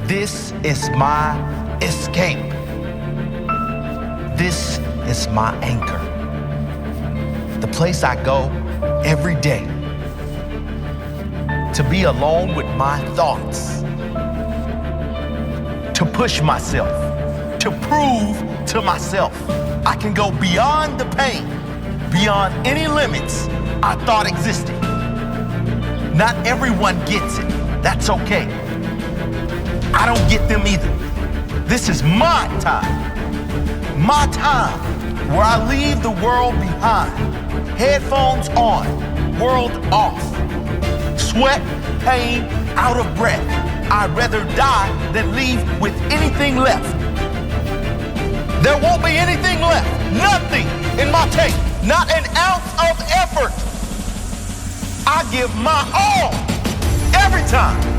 This is my escape. This is my anchor. The place I go every day to be alone with my thoughts, to push myself, to prove to myself I can go beyond the pain, beyond any limits I thought existed. Not everyone gets it. That's okay. I don't get them either. This is my time where I leave the world behind. Headphones on, world off. Sweat, pain, out of breath. I'd rather die than leave with anything left. There won't be anything left, nothing in my tank, not an ounce of effort. I give my all every time.